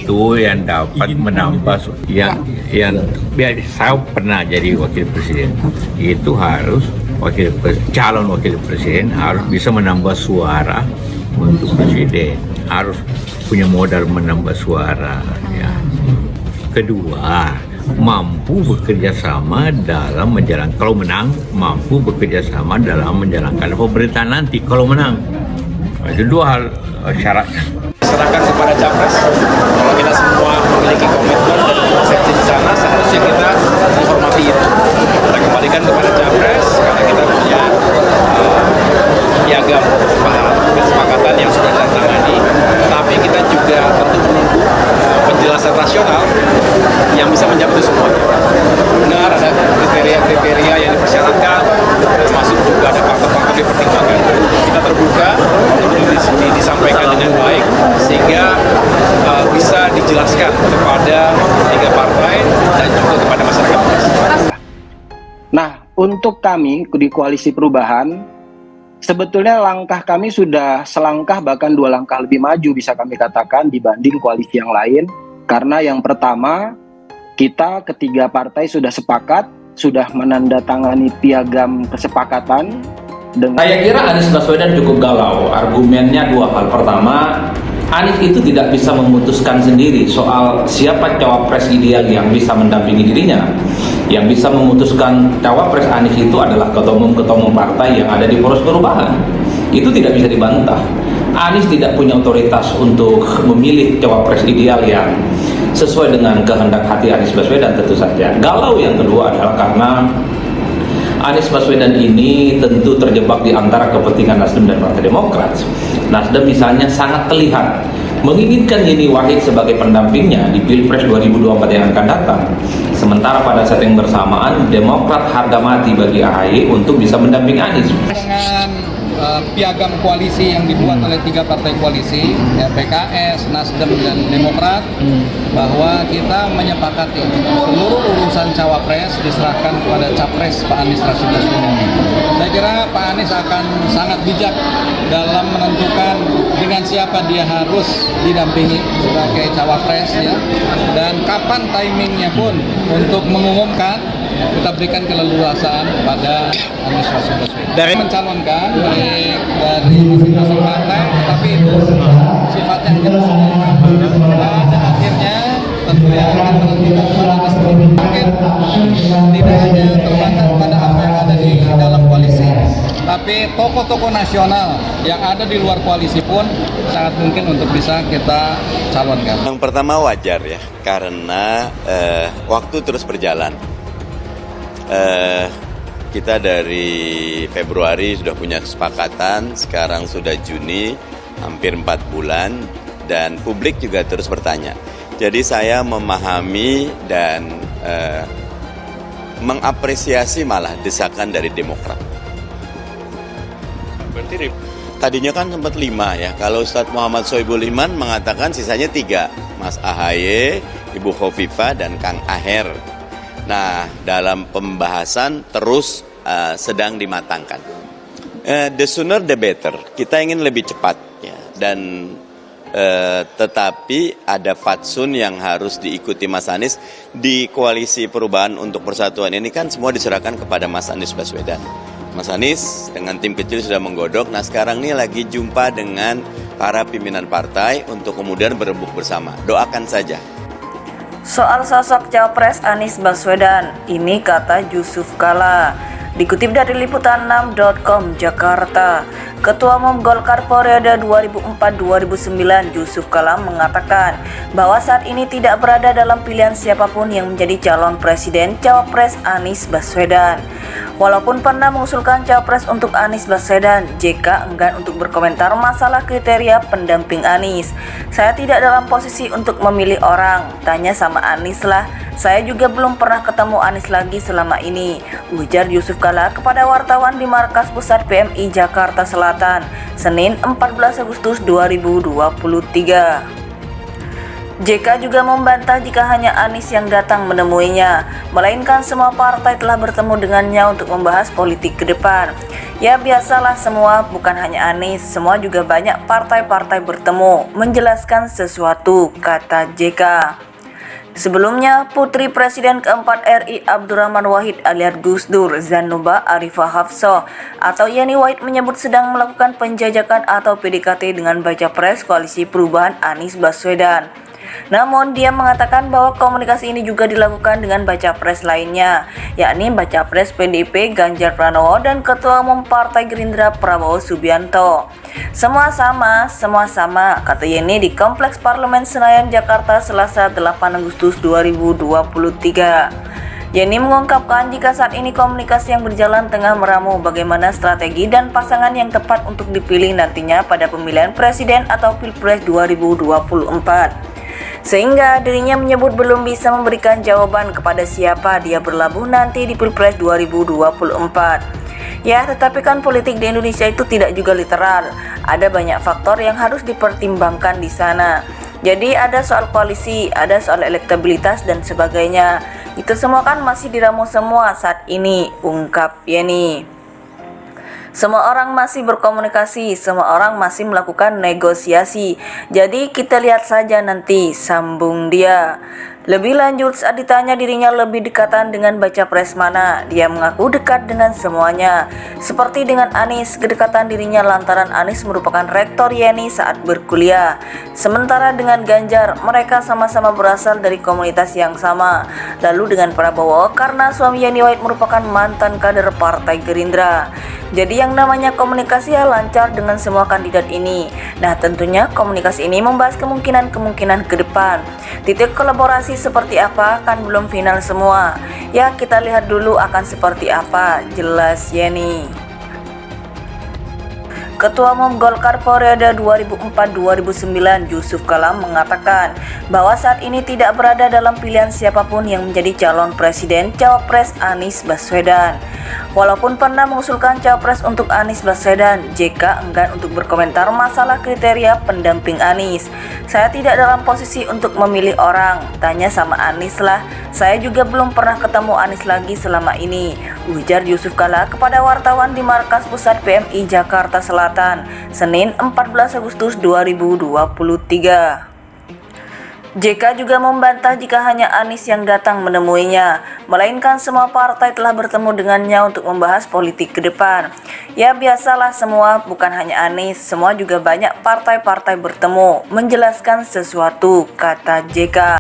itu yang dapat menambah yang biar saya pernah jadi wakil presiden itu harus calon wakil presiden harus bisa menambah suara untuk presiden, harus punya modal menambah suara ya. Kedua, mampu bekerja sama dalam menjalankan, kalau menang mampu bekerja sama dalam menjalankan pemerintahan nanti kalau menang. Itu dua hal syaratnya. Serahkan kepada capres. Kalau kita semua memiliki komitmen dan konsepsi di sana, seharusnya kita menghormati itu. Kita kembalikan kepada capres karena kita punya piagam kesepakatan yang sudah ditandatangani. Tapi kita juga tentu menunggu penjelasan rasional yang bisa menjawab itu semua. Benar ada kriteria-kriteria yang dipersyaratkan, termasuk juga ada faktor-faktor dipertimbangkan. Kita terbuka untuk disampaikan dengan baik sehingga bisa dijelaskan kepada tiga partai dan juga kepada masyarakat. Nah, untuk kami di Koalisi Perubahan, sebetulnya langkah kami sudah selangkah bahkan 2 langkah lebih maju bisa kami katakan dibanding koalisi yang lain. Karena yang pertama, kita ketiga partai sudah sepakat, sudah menandatangani piagam kesepakatan. Saya kira Anies Baswedan cukup galau. Argumennya 2 hal. Pertama, Anies itu tidak bisa memutuskan sendiri soal siapa cawapres ideal yang bisa mendampingi dirinya. Yang bisa memutuskan cawapres Anies itu adalah ketua umum partai yang ada di Poros Perubahan. Itu tidak bisa dibantah. Anies tidak punya otoritas untuk memilih cawapres ideal yang sesuai dengan kehendak hati Anies Baswedan tentu saja. Galau yang kedua adalah karena Anies Baswedan ini tentu terjebak di antara kepentingan Nasdem dan Partai Demokrat. Nasdem misalnya sangat terlihat menginginkan Yeni Wahid sebagai pendampingnya di Pilpres 2024 yang akan datang. Sementara pada saat yang bersamaan, Demokrat harga mati bagi AHY untuk bisa mendampingi Anies. Dengan piagam koalisi yang dibuat oleh 3 partai koalisi, ya, PKS, Nasdem, dan Demokrat, bahwa kita menyepakati seluruh urusan cawapres diserahkan kepada capres Pak Anies Rashid Baswedan. Saya kira Pak Anies akan sangat bijak dalam menentukan dengan siapa dia harus didampingi sebagai cawapres, ya, dan kapan timingnya pun untuk mengumumkan. Kita berikan keleluasaan pada Anies Rashid Baswedan dari mencalonkan baik dari masing-masing partai, tetapi itu sifatnya hanya personal dan akhirnya tentunya akan menentukan pada Anies. Mungkin tidak hanya terbatas pada apa yang ada di dalam koalisi, tapi tokoh-tokoh nasional yang ada di luar koalisi pun sangat mungkin untuk bisa kita calonkan. Yang pertama wajar ya, karena waktu terus berjalan. Kita dari Februari sudah punya kesepakatan, sekarang sudah Juni, hampir 4 bulan, dan publik juga terus bertanya. Jadi saya memahami dan mengapresiasi malah desakan dari Demokrat. Berarti tadinya kan sempat 5 ya, kalau Ustadz Muhammad Soebul Iman mengatakan sisanya 3, Mas AHY, Ibu Khofifah, dan Kang Aher. Nah, dalam pembahasan terus sedang dimatangkan. The sooner the better. Kita ingin lebih cepat ya. Dan tetapi ada fatsun yang harus diikuti Mas Anies di Koalisi Perubahan untuk Persatuan ini kan semua diserahkan kepada Mas Anies Baswedan. Mas Anies dengan tim kecil sudah menggodok. Nah, sekarang ini lagi jumpa dengan para pimpinan partai untuk kemudian berembuk bersama. Doakan saja. Soal sosok Cawapres Anies Baswedan, ini kata Yusuf Kala. Dikutip dari liputan6.com Jakarta, Ketua Umum Golkar periode 2004-2009 Yusuf Kala mengatakan bahwa saat ini tidak berada dalam pilihan siapapun yang menjadi calon presiden Cawapres Anies Baswedan. Walaupun pernah mengusulkan cawapres untuk Anies Baswedan, JK enggan untuk berkomentar masalah kriteria pendamping Anies. Saya tidak dalam posisi untuk memilih orang, tanya sama Anies lah. Saya juga belum pernah ketemu Anies lagi selama ini, ujar Yusuf Kala kepada wartawan di Markas Pusat PMI Jakarta Selatan, Senin 14 Agustus 2023. JK juga membantah jika hanya Anies yang datang menemuinya, melainkan semua partai telah bertemu dengannya untuk membahas politik ke depan. Ya biasalah semua, bukan hanya Anies, semua juga banyak partai-partai bertemu, menjelaskan sesuatu, kata JK. Sebelumnya, Putri Presiden keempat RI Abdurrahman Wahid alias Gus Dur, Zanuba Arifah Hafsah atau Yeni Wahid menyebut sedang melakukan penjajakan atau PDKT dengan baca pres Koalisi Perubahan Anies Baswedan. Namun dia mengatakan bahwa komunikasi ini juga dilakukan dengan baca pres lainnya, yakni baca pres PDIP Ganjar Pranowo dan Ketua Umum Partai Gerindra Prabowo Subianto. Semua sama, kata Yeni di Kompleks Parlemen Senayan, Jakarta, Selasa 8 Agustus 2023. Yeni mengungkapkan jika saat ini komunikasi yang berjalan tengah meramu bagaimana strategi dan pasangan yang tepat untuk dipilih nantinya pada pemilihan presiden atau Pilpres 2024. Sehingga dirinya menyebut belum bisa memberikan jawaban kepada siapa dia berlabuh nanti di Pilpres 2024. Ya, tetapi kan politik di Indonesia itu tidak juga literal. Ada banyak faktor yang harus dipertimbangkan di sana. Jadi ada soal koalisi, ada soal elektabilitas dan sebagainya. Itu semua kan masih diramu semua saat ini, ungkap Yeni. Semua orang masih berkomunikasi, semua orang masih melakukan negosiasi. Jadi kita lihat saja nanti, sambung dia. Lebih lanjut saat ditanya dirinya lebih dekatan dengan baca pres mana, dia mengaku dekat dengan semuanya. Seperti dengan Anies, kedekatan dirinya lantaran Anies merupakan rektor Yeni saat berkuliah. Sementara dengan Ganjar, mereka sama-sama berasal dari komunitas yang sama. Lalu dengan Prabowo, karena suami Yeni Wahid merupakan mantan kader Partai Gerindra. Jadi yang namanya komunikasi ya lancar dengan semua kandidat ini. Nah tentunya komunikasi ini membahas kemungkinan-kemungkinan ke depan. Titik kolaborasi seperti apa kan belum final semua. Ya kita lihat dulu akan seperti apa, jelas Yeni. Ketua Umum Golkar periode 2004-2009 Yusuf Kala mengatakan bahwa saat ini tidak berada dalam pilihan siapapun yang menjadi calon presiden cawapres Anies Baswedan. Walaupun pernah mengusulkan cawapres untuk Anies Baswedan, JK enggan untuk berkomentar masalah kriteria pendamping Anies. Saya tidak dalam posisi untuk memilih orang, tanya sama Anies lah. Saya juga belum pernah ketemu Anies lagi selama ini, ujar Yusuf Kala kepada wartawan di Markas Pusat PMI Jakarta Selatan, Senin 14 Agustus 2023. JK juga membantah jika hanya Anies yang datang menemuinya, melainkan semua partai telah bertemu dengannya untuk membahas politik ke depan. Ya biasalah semua, bukan hanya Anies, semua juga banyak partai-partai bertemu, menjelaskan sesuatu, kata JK.